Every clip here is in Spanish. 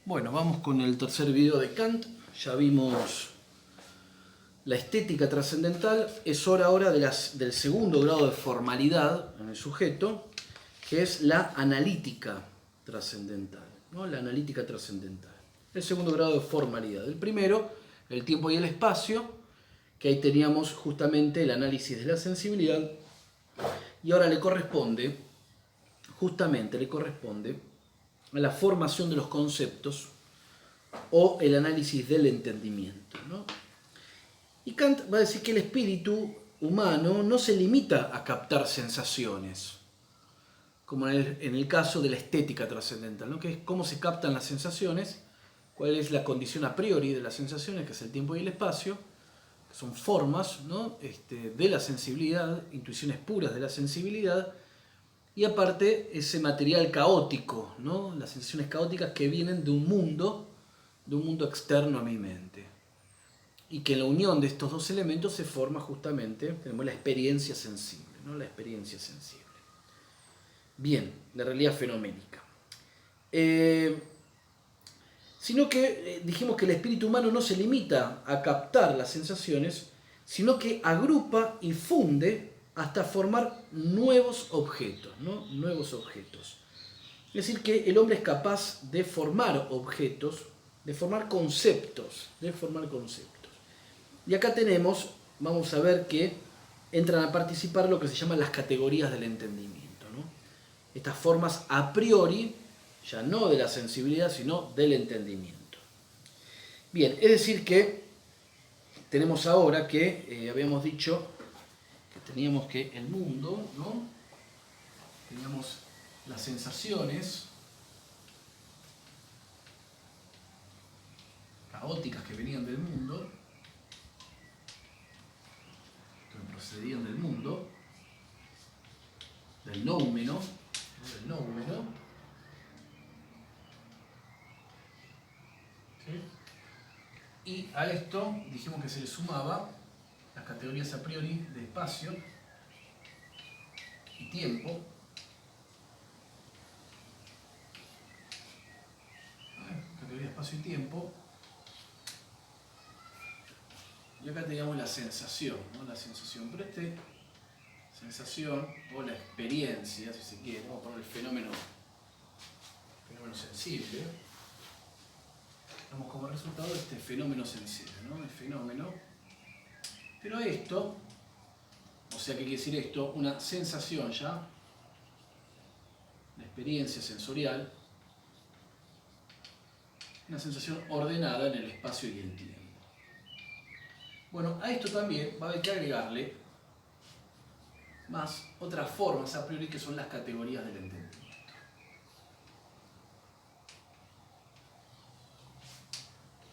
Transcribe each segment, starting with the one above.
Bueno, vamos con el tercer video de Kant. Ya vimos la estética trascendental. Es hora ahora del segundo grado de formalidad en el sujeto, que es la analítica trascendental, ¿no? La analítica trascendental. El segundo grado de formalidad. El primero, el tiempo y el espacio, que ahí teníamos justamente el análisis de la sensibilidad. Y ahora le corresponde a la formación de los conceptos o el análisis del entendimiento, ¿no? Y Kant va a decir que el espíritu humano no se limita a captar sensaciones, como en el caso de la estética trascendental, ¿no? Que es cómo se captan las sensaciones, cuál es la condición a priori de las sensaciones, que es el tiempo y el espacio, que son formas, ¿no? De la sensibilidad, intuiciones puras de la sensibilidad, y aparte ese material caótico, ¿no? Las sensaciones caóticas que vienen de un mundo externo a mi mente. Y que en la unión de estos dos elementos se forma justamente, tenemos la experiencia sensible, ¿no? La experiencia sensible. Bien, la realidad fenoménica. Sino que dijimos que el espíritu humano no se limita a captar las sensaciones, sino que agrupa y funde hasta formar nuevos objetos, ¿no? Nuevos objetos. Es decir, que el hombre es capaz de formar objetos, de formar conceptos. Y acá vamos a ver que entran a participar lo que se llaman las categorías del entendimiento, ¿no? Estas formas a priori, ya no de la sensibilidad, sino del entendimiento. Bien, es decir que tenemos ahora que, habíamos dicho que teníamos que el mundo, ¿no? Teníamos las sensaciones caóticas que venían del mundo, que procedían del mundo, del noumeno, ¿no? ¿Sí? Y a esto dijimos que se le sumaba las categorías a priori de espacio y tiempo. Categoría de espacio y tiempo. Y acá teníamos la sensación, ¿no? La sensación, pero sensación o la experiencia, si se quiere, vamos a poner el fenómeno sensible. Tenemos como resultado este fenómeno sensible, ¿no? El fenómeno. Pero esto, o sea, ¿qué quiere decir esto? Una sensación ya, la experiencia sensorial, una sensación ordenada en el espacio y el tiempo. Bueno, a esto también va a haber que agregarle más otras formas a priori que son las categorías del entendimiento.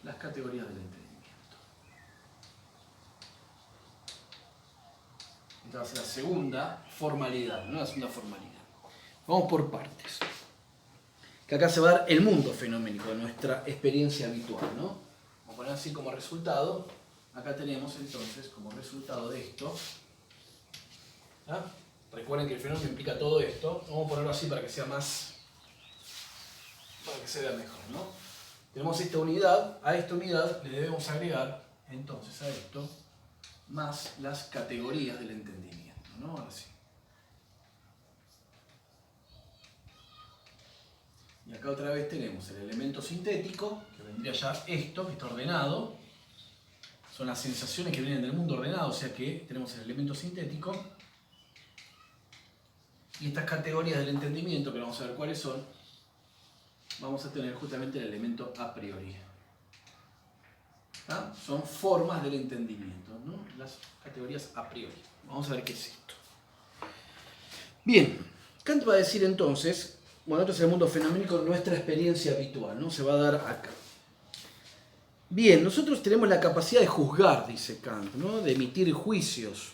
Las categorías del entendimiento. Entonces, la segunda formalidad, ¿no? La segunda formalidad. Vamos por partes. Que acá se va a dar el mundo fenoménico de nuestra experiencia habitual, ¿no? Vamos a poner así como resultado. Acá tenemos entonces como resultado de esto. ¿Ah? Recuerden que el fenómeno implica todo esto. Vamos a ponerlo así para que sea más, para que se vea mejor, ¿no? Tenemos esta unidad, a esta unidad le debemos agregar entonces a esto más las categorías del entendimiento, ¿no? Ahora sí. Y acá otra vez tenemos el elemento sintético, que vendría ya esto, que está ordenado. Son las sensaciones que vienen del mundo ordenado, o sea que tenemos el elemento sintético. Y estas categorías del entendimiento, que vamos a ver cuáles son, vamos a tener justamente el elemento a priori. ¿Ah? Son formas del entendimiento, ¿no? Las categorías a priori. Vamos a ver qué es esto. Bien, Kant va a decir entonces, bueno, esto es el mundo fenoménico, nuestra experiencia habitual, ¿no? Se va a dar acá. Bien, nosotros tenemos la capacidad de juzgar, dice Kant, ¿no? De emitir juicios,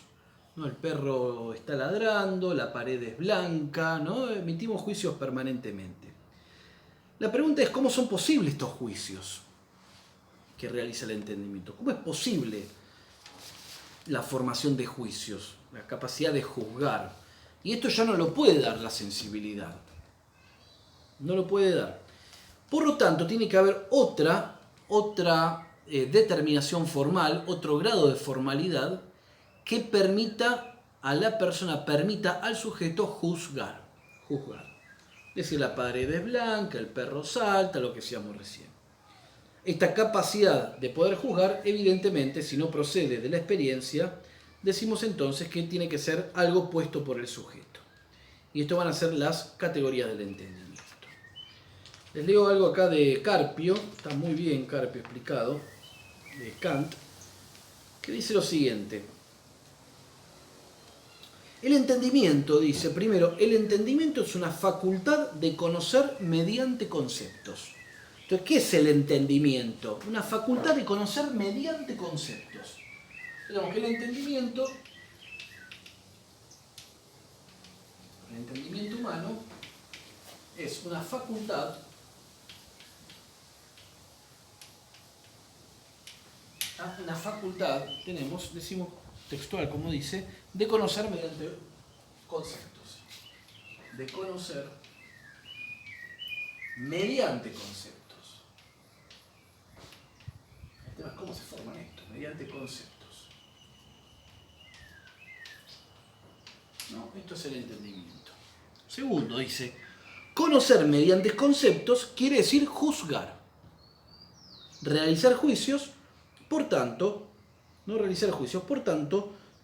¿no? El perro está ladrando, la pared es blanca, ¿no? Emitimos juicios permanentemente. La pregunta es, ¿cómo son posibles estos juicios que realiza el entendimiento? ¿Cómo es posible la formación de juicios, la capacidad de juzgar? Y esto ya no lo puede dar la sensibilidad. No lo puede dar. Por lo tanto, tiene que haber otra determinación formal, otro grado de formalidad que permita a la persona, permita al sujeto juzgar. Es decir, la pared es blanca, el perro salta, lo que decíamos recién. Esta capacidad de poder juzgar, evidentemente, si no procede de la experiencia, decimos entonces que tiene que ser algo puesto por el sujeto. Y esto van a ser las categorías del entendimiento. Les leo algo acá de Carpio, está muy bien Carpio explicado, de Kant, que dice lo siguiente. El entendimiento, dice, primero, el entendimiento es una facultad de conocer mediante conceptos. Entonces, ¿qué es el entendimiento? Una facultad de conocer mediante conceptos. Digamos que el entendimiento humano es una facultad decimos textual, como dice, de conocer mediante conceptos. De conocer mediante conceptos. El tema es cómo se forman estos, mediante conceptos. No, esto es el entendimiento. Segundo, dice, conocer mediante conceptos quiere decir juzgar. Realizar juicios, por tanto,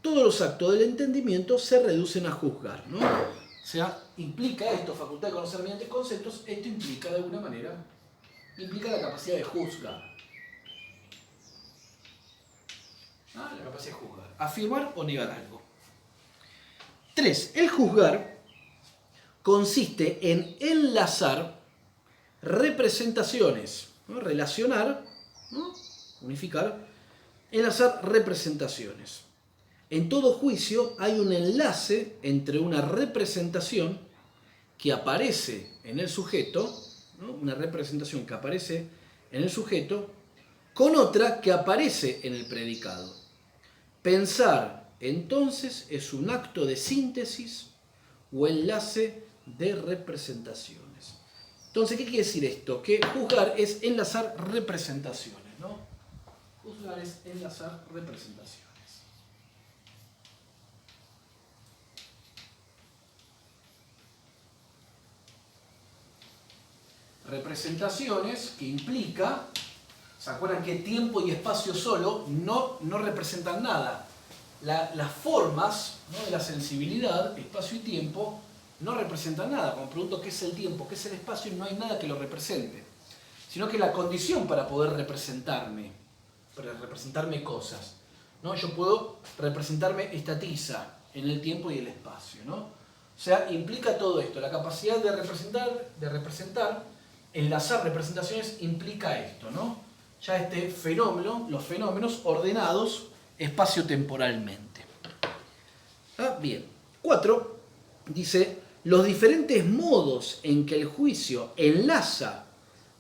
todos los actos del entendimiento se reducen a juzgar, ¿no? O sea, implica esto, facultad de conocer mediante conceptos, esto implica de alguna manera, implica la capacidad de juzgar. La capacidad de juzgar. Afirmar o negar algo. 3. El juzgar consiste en enlazar representaciones, ¿no? Relacionar, ¿no? Unificar, enlazar representaciones. En todo juicio hay un enlace entre una representación que aparece en el sujeto, ¿no? Una representación que aparece en el sujeto, con otra que aparece en el predicado. Pensar, entonces, es un acto de síntesis o enlace de representaciones. Entonces, ¿qué quiere decir esto? Que juzgar es enlazar representaciones, ¿no? Juzgar es enlazar representaciones. Representaciones que implica, ¿se acuerdan que tiempo y espacio solo no representan nada? Las formas, ¿no? De la sensibilidad, espacio y tiempo, no representan nada. Cuando pregunto qué es el tiempo, qué es el espacio, no hay nada que lo represente. Sino que la condición para poder representarme cosas, ¿no? Yo puedo representarme esta tiza en el tiempo y el espacio, ¿no? O sea, implica todo esto. La capacidad de representar, enlazar representaciones implica esto, ¿no? Ya este fenómeno, los fenómenos ordenados espacio-temporalmente. Bien. 4. Dice, los diferentes modos en que el juicio enlaza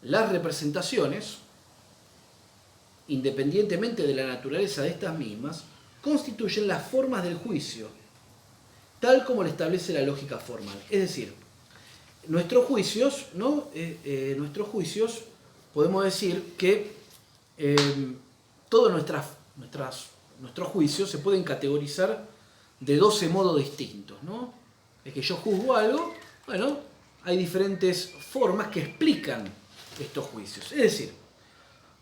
las representaciones, independientemente de la naturaleza de estas mismas, constituyen las formas del juicio, tal como lo establece la lógica formal. Es decir, nuestros juicios, ¿no? Nuestros juicios, podemos decir que todos nuestros juicios se pueden categorizar de 12 modos distintos, ¿no? Es que yo juzgo algo, bueno, hay diferentes formas que explican estos juicios. Es decir,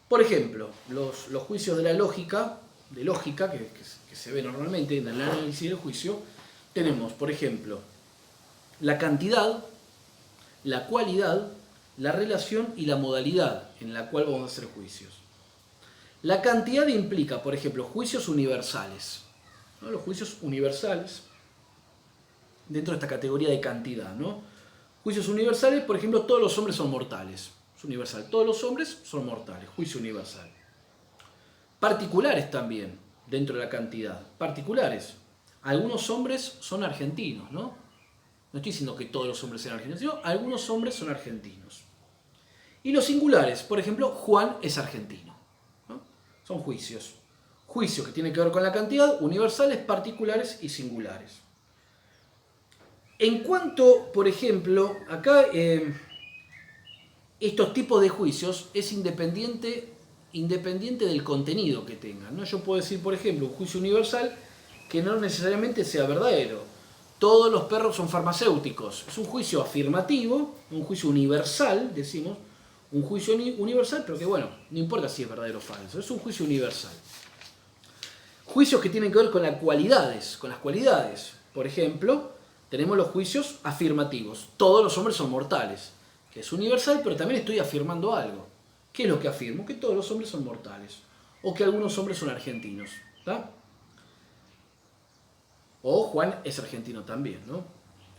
por ejemplo, los juicios de la lógica, que se ve normalmente en el análisis del juicio, tenemos, por ejemplo, la cantidad, la cualidad, la relación y la modalidad en la cual vamos a hacer juicios. La cantidad implica, por ejemplo, juicios universales, ¿no? Los juicios universales dentro de esta categoría de cantidad, ¿no? Juicios universales, por ejemplo, todos los hombres son mortales. Es universal. Todos los hombres son mortales. Juicio universal. Particulares también, dentro de la cantidad. Particulares. Algunos hombres son argentinos, ¿no? No estoy diciendo que todos los hombres sean argentinos, sino algunos hombres son argentinos. Y los singulares, por ejemplo, Juan es argentino, ¿no? Son juicios. Juicios que tienen que ver con la cantidad, universales, particulares y singulares. En cuanto, por ejemplo, acá estos tipos de juicios es independiente del contenido que tengan, ¿no? Yo puedo decir, por ejemplo, un juicio universal que no necesariamente sea verdadero. Todos los perros son farmacéuticos. Es un juicio afirmativo, un juicio universal, decimos, un juicio universal, pero que bueno, no importa si es verdadero o falso, es un juicio universal. Juicios que tienen que ver con las cualidades, Por ejemplo, tenemos los juicios afirmativos. Todos los hombres son mortales, que es universal, pero también estoy afirmando algo. ¿Qué es lo que afirmo? Que todos los hombres son mortales, o que algunos hombres son argentinos, ¿tá? O Juan es argentino también, ¿no?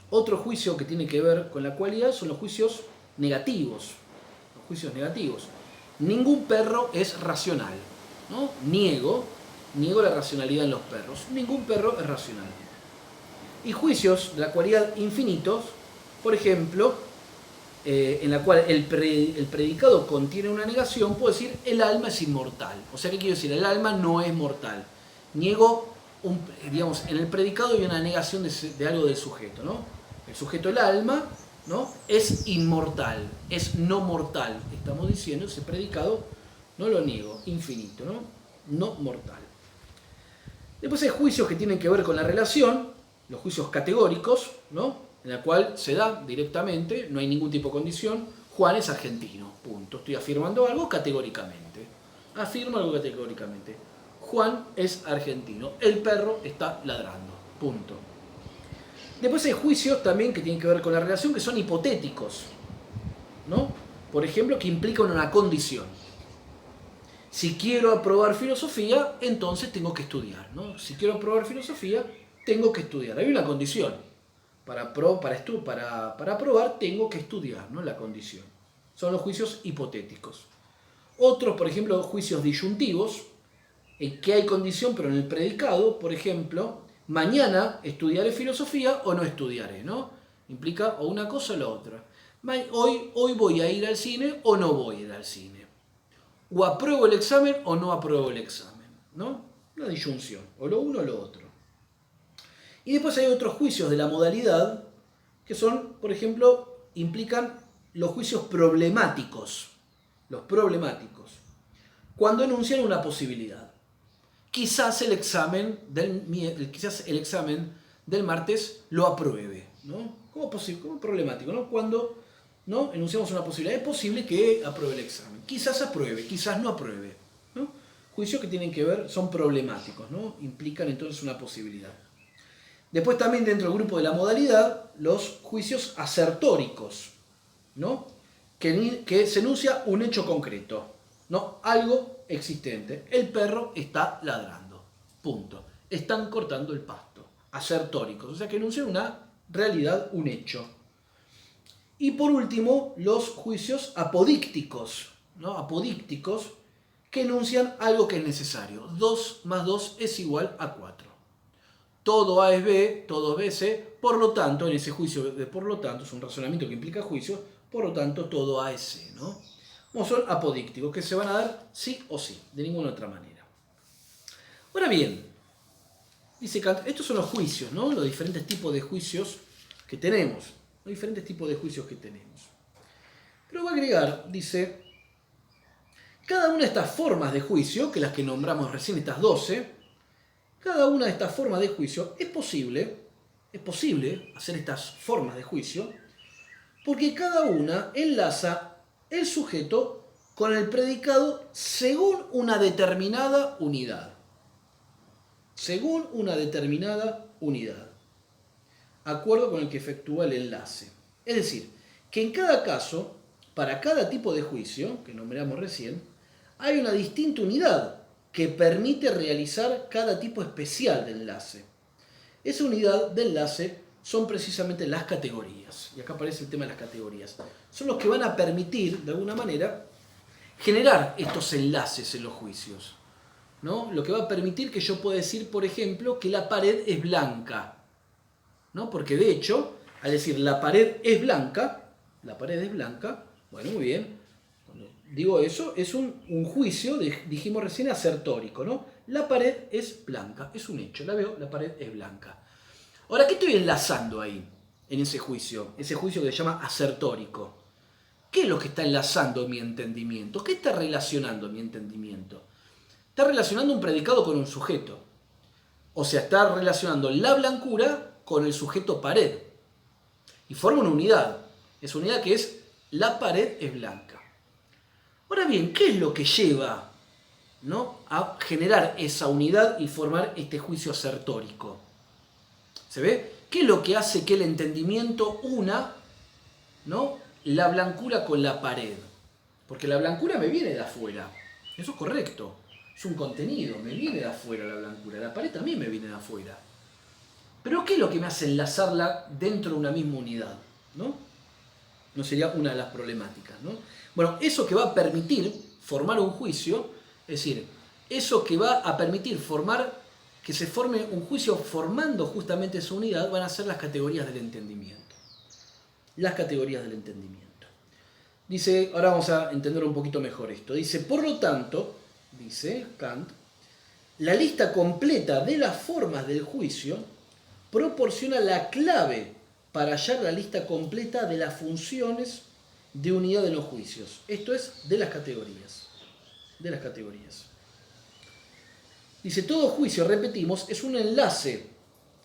Otro juicio que tiene que ver con la cualidad son los juicios negativos. Los juicios negativos. Ningún perro es racional, ¿no? Niego la racionalidad en los perros. Ningún perro es racional. Y juicios de la cualidad infinitos, por ejemplo, en la cual el predicado contiene una negación, puedo decir el alma es inmortal. O sea, ¿qué quiero decir? El alma no es mortal. Niego, digamos, en el predicado hay una negación de algo del sujeto, ¿no? El sujeto, el alma, ¿no? Es inmortal, es no mortal. Estamos diciendo, ese predicado no lo niego, infinito, ¿no? No mortal. Después hay juicios que tienen que ver con la relación, los juicios categóricos, ¿no? En la cual se da directamente, no hay ningún tipo de condición, Juan es argentino, punto. Estoy afirmando algo categóricamente. Afirmo algo categóricamente. Juan es argentino, el perro está ladrando, punto. Después hay juicios también que tienen que ver con la relación, que son hipotéticos, ¿no? Por ejemplo, que implican una condición. Si quiero aprobar filosofía, entonces tengo que estudiar, ¿no? Si quiero aprobar filosofía, tengo que estudiar. Hay una condición. Para aprobar tengo que estudiar, ¿no? La condición. Son los juicios hipotéticos. Otros, por ejemplo, juicios disyuntivos, en que hay condición, pero en el predicado, por ejemplo, mañana estudiaré filosofía o no estudiaré, ¿no? Implica o una cosa o la otra. Hoy voy a ir al cine o no voy a ir al cine. O apruebo el examen o no apruebo el examen, ¿no? Una disyunción, o lo uno o lo otro. Y después hay otros juicios de la modalidad que son, por ejemplo, implican los juicios problemáticos. Los problemáticos. Cuando enuncian una posibilidad. Quizás el examen del martes lo apruebe, ¿no? ¿Cómo problemático, ¿no? Cuando, ¿no?, enunciamos una posibilidad, es posible que apruebe el examen. Quizás apruebe, quizás no apruebe, ¿no? Juicios que tienen que ver, son problemáticos, ¿no? Implican entonces una posibilidad. Después también dentro del grupo de la modalidad, los juicios asertóricos, ¿no? Que se enuncia un hecho concreto, ¿no? Algo existente. El perro está ladrando, punto. Están cortando el pasto. Asertóricos, o sea que enuncian una realidad, un hecho. Y por último, los juicios apodícticos, ¿no? Apodícticos, que enuncian algo que es necesario. 2 más 2 es igual a 4. Todo A es B, todo B es C, por lo tanto, en ese juicio de por lo tanto, es un razonamiento que implica juicio, por lo tanto, todo A es C, ¿no? Como son apodícticos, que se van a dar sí o sí, de ninguna otra manera. Ahora bien, dice Kant, estos son los juicios, ¿no? Los diferentes tipos de juicios que tenemos. Los diferentes tipos de juicios que tenemos. Pero va a agregar, dice, cada una de estas formas de juicio, que las que nombramos recién, estas 12, cada una de estas formas de juicio es posible hacer estas formas de juicio, porque cada una enlaza el sujeto con el predicado según una determinada unidad. Según una determinada unidad. Acuerdo con el que efectúa el enlace. Es decir, que en cada caso, para cada tipo de juicio, que nombramos recién, hay una distinta unidad que permite realizar cada tipo especial de enlace. Esa unidad de enlace son precisamente las categorías. Y acá aparece el tema de las categorías. Son los que van a permitir, de alguna manera, generar estos enlaces en los juicios, ¿no? Lo que va a permitir que yo pueda decir, por ejemplo, que la pared es blanca, ¿no? Porque de hecho, al decir la pared es blanca, bueno, muy bien. Digo eso, es un juicio, dijimos recién, asertórico, ¿no? La pared es blanca, es un hecho, la veo, la pared es blanca. Ahora, ¿qué estoy enlazando ahí, en ese juicio? Ese juicio que se llama asertórico. ¿Qué es lo que está enlazando mi entendimiento? ¿Qué está relacionando mi entendimiento? Está relacionando un predicado con un sujeto. O sea, está relacionando la blancura con el sujeto pared. Y forma una unidad. Es una unidad que es la pared es blanca. Ahora bien, ¿qué es lo que lleva, ¿no?, a generar esa unidad y formar este juicio asertórico? ¿Se ve? ¿Qué es lo que hace que el entendimiento una, ¿no?, la blancura con la pared? Porque la blancura me viene de afuera. Eso es correcto. Es un contenido, me viene de afuera la blancura. La pared también me viene de afuera. Pero ¿qué es lo que me hace enlazarla dentro de una misma unidad? No sería una de las problemáticas, ¿no? Bueno, eso que va a permitir formar un juicio, es decir, eso que va a permitir que se forme un juicio formando justamente esa unidad, van a ser las categorías del entendimiento. Las categorías del entendimiento. Dice, ahora vamos a entender un poquito mejor esto. Dice, por lo tanto, dice Kant, la lista completa de las formas del juicio proporciona la clave para hallar la lista completa de las funciones de unidad de los juicios. Esto es de las categorías. De las categorías. Dice, todo juicio, repetimos, es un enlace.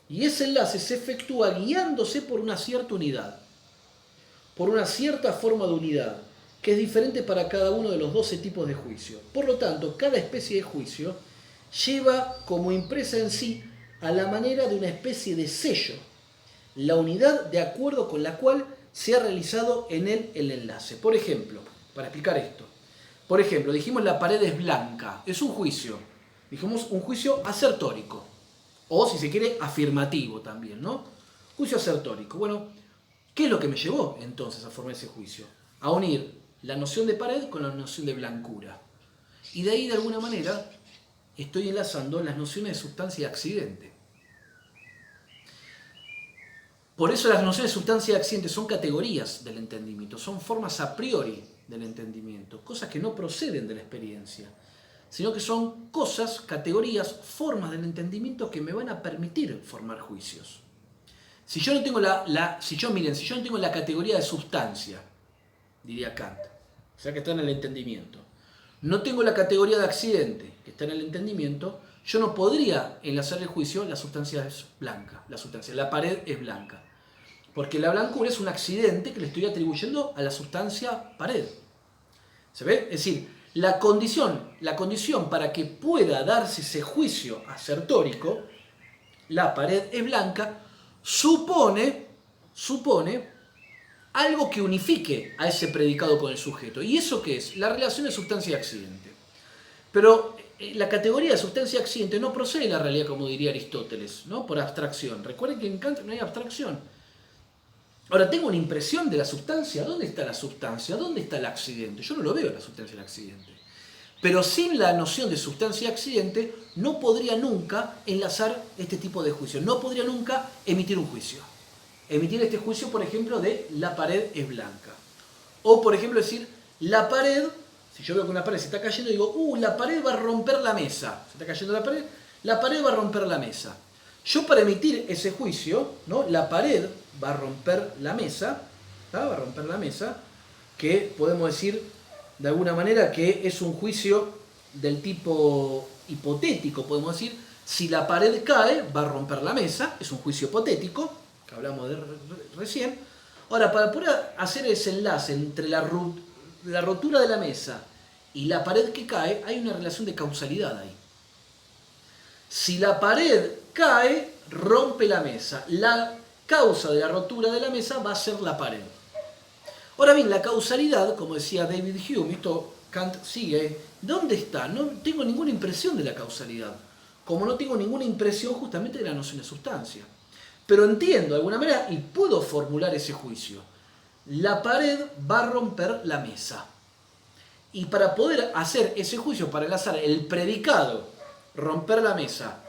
Y ese enlace se efectúa guiándose por una cierta unidad. Por una cierta forma de unidad, que es diferente para cada uno de los 12 tipos de juicio. Por lo tanto, cada especie de juicio lleva como impresa en sí a la manera de una especie de sello la unidad de acuerdo con la cual se ha realizado en él el enlace. Por ejemplo, para explicar esto, por ejemplo, dijimos la pared es blanca, es un juicio, dijimos un juicio asertórico, o si se quiere afirmativo también, ¿no? Juicio asertórico. Bueno, ¿qué es lo que me llevó entonces a formar ese juicio? A unir la noción de pared con la noción de blancura. Y de ahí, de alguna manera, estoy enlazando las nociones de sustancia y accidente. Por eso las nociones de sustancia y accidente son categorías del entendimiento, son formas a priori del entendimiento, cosas que no proceden de la experiencia, sino que son cosas, categorías, formas del entendimiento que me van a permitir formar juicios. Si yo no tengo si yo no tengo la categoría de sustancia, diría Kant, o sea que está en el entendimiento, no tengo la categoría de accidente, que está en el entendimiento, yo no podría enlazar el juicio, la sustancia es blanca, la pared es blanca. Porque la blancura es un accidente que le estoy atribuyendo a la sustancia pared. ¿Se ve? Es decir, la condición para que pueda darse ese juicio asertórico, la pared es blanca, supone algo que unifique a ese predicado con el sujeto. ¿Y eso qué es? La relación de sustancia y accidente. Pero la categoría de sustancia y accidente no procede de la realidad, como diría Aristóteles, ¿no?, por abstracción. Recuerden que en Kant no hay abstracción. Ahora, tengo una impresión de la sustancia. ¿Dónde está la sustancia? ¿Dónde está el accidente? Yo no lo veo, la sustancia y el accidente. Pero sin la noción de sustancia y accidente, no podría nunca enlazar este tipo de juicios. No podría nunca emitir un juicio. Emitir este juicio, por ejemplo, de la pared es blanca. O, por ejemplo, decir, la pared, si yo veo que una pared se está cayendo, digo, la pared va a romper la mesa. Se está cayendo la pared va a romper la mesa. Yo, para emitir ese juicio, ¿no?, la pared va a romper la mesa, ¿tá?, va a romper la mesa, que podemos decir de alguna manera que es un juicio del tipo hipotético, podemos decir, si la pared cae, va a romper la mesa, es un juicio hipotético, que hablamos de recién. Ahora, para poder hacer ese enlace entre la rotura de la mesa y la pared que cae, hay una relación de causalidad ahí. Si la pared cae, rompe la mesa. La causa de la rotura de la mesa va a ser la pared. Ahora bien, la causalidad, como decía David Hume, esto Kant sigue, ¿dónde está? No tengo ninguna impresión de la causalidad, como no tengo ninguna impresión justamente de la noción de sustancia. Pero entiendo de alguna manera y puedo formular ese juicio. La pared va a romper la mesa. Y para poder hacer ese juicio, para enlazar el predicado romper la mesa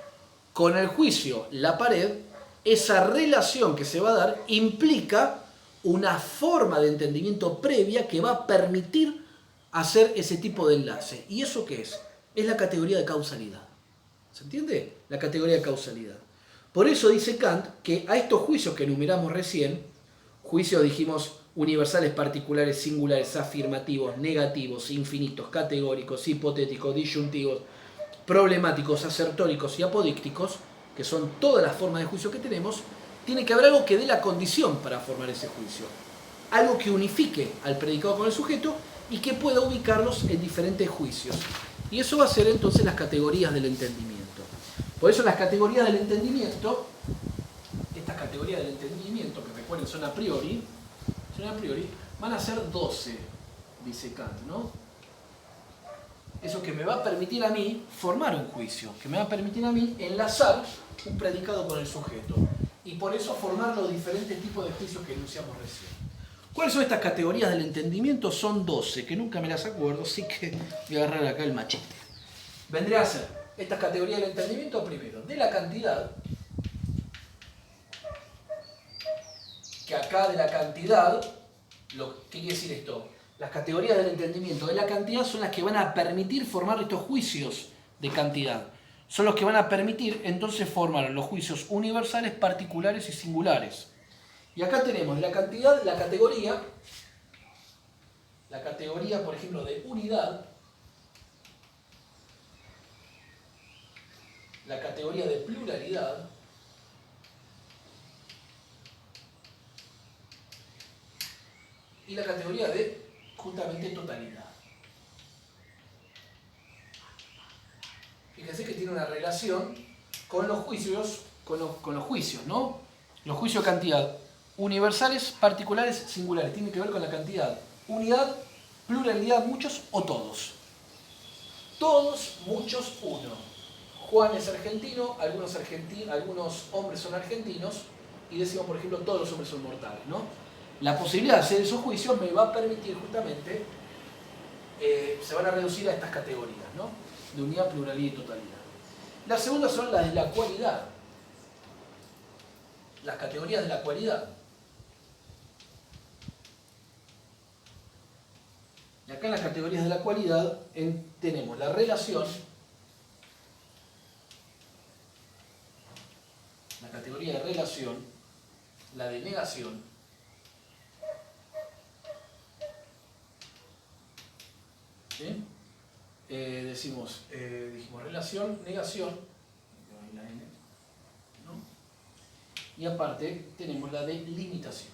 con el juicio la pared, esa relación que se va a dar implica una forma de entendimiento previa que va a permitir hacer ese tipo de enlace. ¿Y eso qué es? Es la categoría de causalidad. ¿Se entiende? La categoría de causalidad. Por eso dice Kant que a estos juicios que enumeramos recién, juicios dijimos universales, particulares, singulares, afirmativos, negativos, infinitos, categóricos, hipotéticos, disyuntivos, problemáticos, asertóricos y apodícticos, que son todas las formas de juicio que tenemos, tiene que haber algo que dé la condición para formar ese juicio. Algo que unifique al predicado con el sujeto y que pueda ubicarlos en diferentes juicios. Y eso va a ser entonces las categorías del entendimiento. Por eso las categorías del entendimiento, estas categorías del entendimiento, que recuerden son a priori, van a ser 12, dice Kant, ¿no? Eso que me va a permitir a mí formar un juicio, que me va a permitir a mí enlazar un predicado con el sujeto. Y por eso formar los diferentes tipos de juicios que enunciamos recién. ¿Cuáles son estas categorías del entendimiento? Son 12, que nunca me las acuerdo, así que voy a agarrar acá el machete. Vendría a ser estas categorías del entendimiento primero, de la cantidad, que acá de la cantidad, ¿qué quiere decir esto? Las categorías del entendimiento de la cantidad son las que van a permitir formar estos juicios de cantidad. Son los que van a permitir entonces formar los juicios universales, particulares y singulares. Y acá tenemos la cantidad, la categoría, por ejemplo, de unidad, la categoría de pluralidad, y la categoría de, justamente, totalidad. Fíjense que tiene una relación con los juicios, ¿no? Los juicios de cantidad universales, particulares, singulares. Tiene que ver con la cantidad. Unidad, pluralidad, muchos o todos. Todos, muchos, uno. Juan es argentino, algunos hombres son argentinos, y decimos, por ejemplo, todos los hombres son mortales, ¿no? La posibilidad de hacer esos juicios me va a permitir justamente, se van a reducir a estas categorías, ¿no? De unidad, pluralidad y totalidad. La segunda son las de la cualidad. Las categorías de la cualidad. Y acá en las categorías de la cualidad tenemos la relación, la categoría de relación, la de negación, ¿sí? Dijimos relación, negación, ¿no? Y aparte tenemos la de limitación.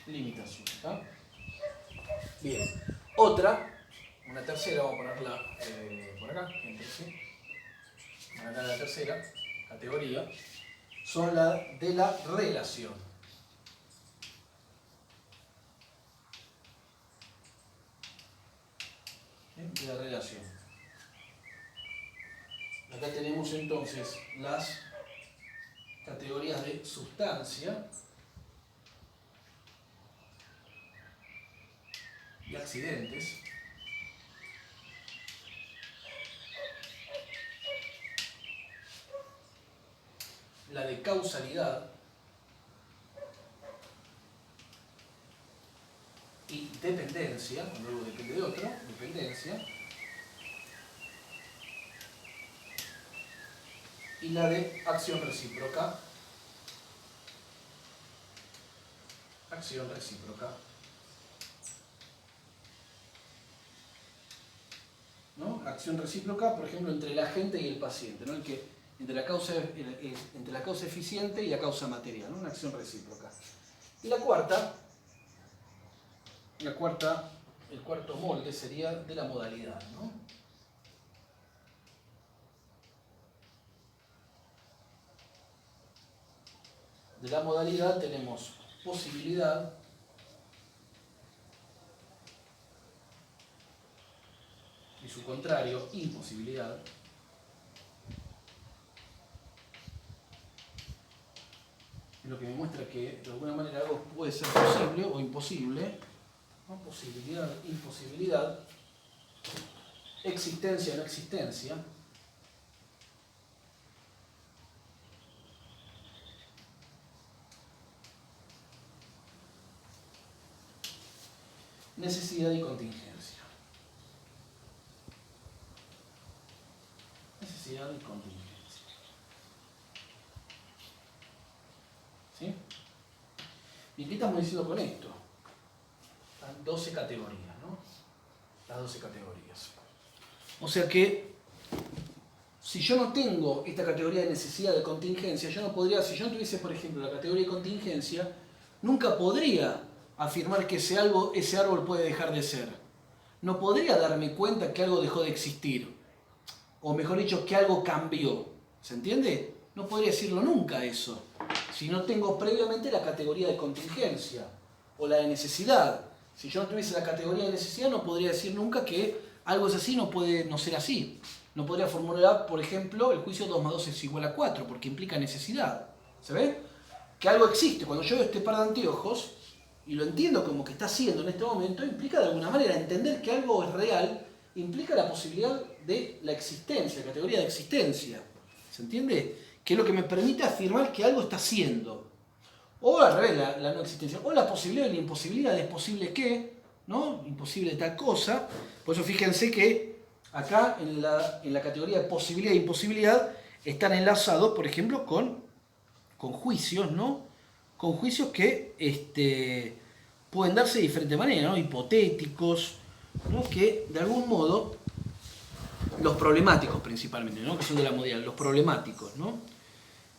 ¿Está? Bien. Una tercera, vamos a ponerla por acá, ¿sí? Acá la tercera categoría, son la de la relación. ¿Sí? De la relación. Acá tenemos entonces las categorías de sustancia y accidentes. La de causalidad y dependencia, luego depende de otro, dependencia. Y la de acción recíproca. Acción recíproca. ¿No? Acción recíproca, por ejemplo, entre el agente y el paciente, ¿no? Entre la causa eficiente y la causa material, ¿no? Una acción recíproca. Y el cuarto molde sería de la modalidad, ¿no? De la modalidad tenemos posibilidad, y su contrario, imposibilidad. Lo que me muestra que de alguna manera algo puede ser posible o imposible, ¿no? Posibilidad, imposibilidad, existencia, no existencia. Necesidad y contingencia. Necesidad y contingencia. ¿Y qué estamos diciendo con esto? Las 12 categorías, ¿no? Las 12 categorías. O sea que, si yo no tengo esta categoría de necesidad de contingencia, yo no podría, si yo no tuviese, por ejemplo, la categoría de contingencia, nunca podría afirmar que ese árbol puede dejar de ser. No podría darme cuenta que algo dejó de existir. O mejor dicho, que algo cambió. ¿Se entiende? No podría decirlo nunca eso. Si no tengo previamente la categoría de contingencia o la de necesidad. Si yo no tuviese la categoría de necesidad, no podría decir nunca que algo es así, no puede no ser así. No podría formular, por ejemplo, el juicio 2 más 2 es igual a 4, porque implica necesidad. ¿Se ve? Que algo existe. Cuando yo veo este par de anteojos, y lo entiendo como que está haciendo en este momento, implica de alguna manera entender que algo es real, implica la posibilidad de la existencia, la categoría de existencia. ¿Se entiende? Que es lo que me permite afirmar que algo está haciendo. O al revés, la no existencia. O la posibilidad de la imposibilidad, ¿es posible que? ¿No? Imposible tal cosa. Por eso fíjense que acá en la categoría de posibilidad e imposibilidad están enlazados, por ejemplo, con juicios, ¿no? Con juicios que pueden darse de diferente manera, ¿no? Hipotéticos, ¿no? Que de algún modo, los problemáticos principalmente, ¿no? Que son de la modalidad, los problemáticos, ¿no?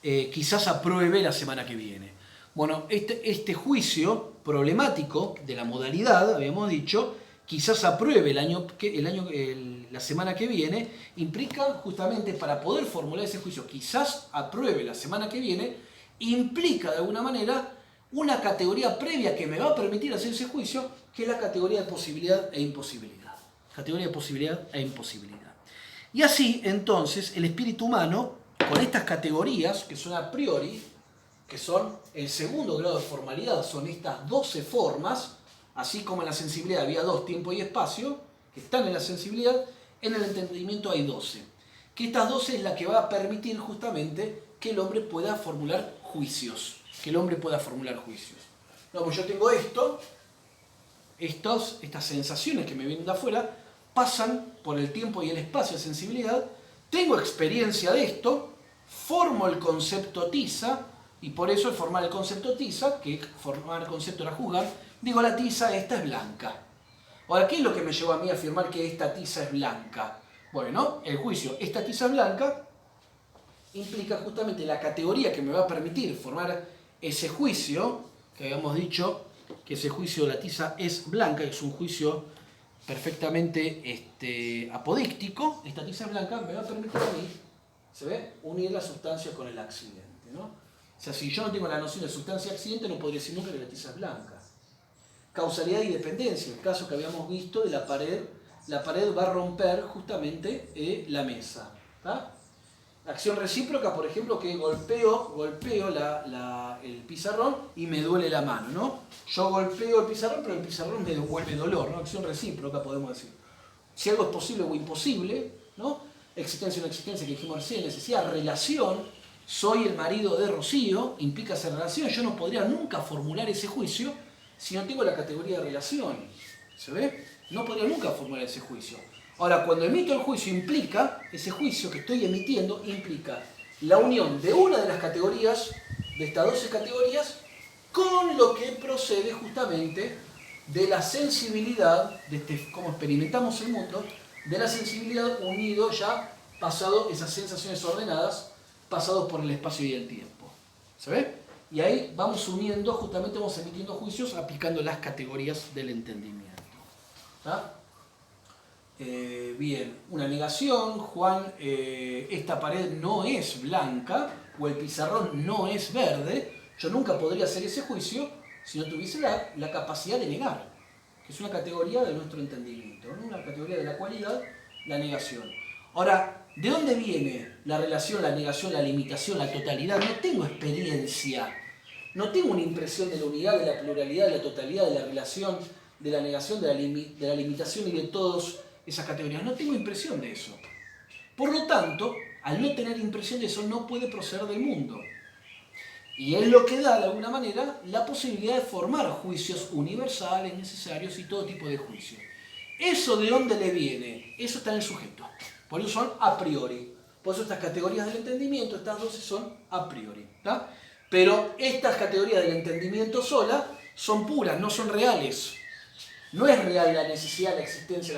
Quizás apruebe la semana que viene. Bueno, este juicio problemático de la modalidad, habíamos dicho, quizás apruebe la semana que viene, implica justamente para poder formular ese juicio, quizás apruebe la semana que viene, implica de alguna manera una categoría previa que me va a permitir hacer ese juicio, que es la categoría de posibilidad e imposibilidad. Categoría de posibilidad e imposibilidad. Y así, entonces, el espíritu humano, con estas categorías, que son a priori, que son el segundo grado de formalidad, son estas 12 formas, así como en la sensibilidad había 2, tiempo y espacio, que están en la sensibilidad, en el entendimiento hay 12. Que estas 12 es la que va a permitir justamente que el hombre pueda formular juicios. No, pues yo tengo estas sensaciones que me vienen de afuera, pasan por el tiempo y el espacio de sensibilidad, tengo experiencia de esto, formo el concepto tiza, y por eso al formar el concepto tiza, que formar el concepto era juzgar, digo la tiza esta es blanca. Ahora, ¿qué es lo que me llevó a mí a afirmar que esta tiza es blanca? Bueno, el juicio, esta tiza es blanca, implica justamente la categoría que me va a permitir formar ese juicio, que habíamos dicho que ese juicio de la tiza es blanca, es un juicio perfectamente apodíctico, esta tiza es blanca, me va a permitir a mí, ¿se ve?, unir la sustancia con el accidente, ¿no? O sea, si yo no tengo la noción de sustancia-accidente, no podría decir nunca que la tiza es blanca. Causalidad y dependencia, el caso que habíamos visto de la pared va a romper justamente la mesa. ¿Tá? Acción recíproca, por ejemplo, que golpeo el pizarrón y me duele la mano, ¿no? Yo golpeo el pizarrón, pero el pizarrón me devuelve dolor, ¿no? Acción recíproca, podemos decir. Si algo es posible o imposible, ¿no? Existencia o no existencia, que dijimos recién, necesidad, relación. Soy el marido de Rocío, implica esa relación. Yo no podría nunca formular ese juicio si no tengo la categoría de relación. ¿Se ve? No podría nunca formular ese juicio. Ahora, cuando emito el juicio ese juicio que estoy emitiendo implica la unión de una de las categorías, de estas 12 categorías, con lo que procede justamente de la sensibilidad, de cómo experimentamos el mundo, de la sensibilidad unido ya, pasado esas sensaciones ordenadas, pasados por el espacio y el tiempo. ¿Se ve? Y ahí vamos uniendo, justamente vamos emitiendo juicios aplicando las categorías del entendimiento. ¿Está? Bien, una negación, Juan, esta pared no es blanca o el pizarrón no es verde, yo nunca podría hacer ese juicio si no tuviese la capacidad de negar, que es una categoría de nuestro entendimiento, ¿no? Una categoría de la cualidad, la negación. Ahora, ¿de dónde viene la relación, la negación, la limitación, la totalidad? No tengo experiencia, no tengo una impresión de la unidad, de la pluralidad, de la totalidad, de la relación, de la negación, de la limitación y de todas esas categorías. No tengo impresión de eso. Por lo tanto, al no tener impresión de eso, no puede proceder del mundo. Y es lo que da, de alguna manera, la posibilidad de formar juicios universales, necesarios y todo tipo de juicios. ¿Eso de dónde le viene? Eso está en el sujeto. Por eso son a priori. Por eso estas categorías del entendimiento, estas 12 son a priori. ¿Tá? Pero estas categorías del entendimiento sola son puras, no son reales. No es real la necesidad, la existencia,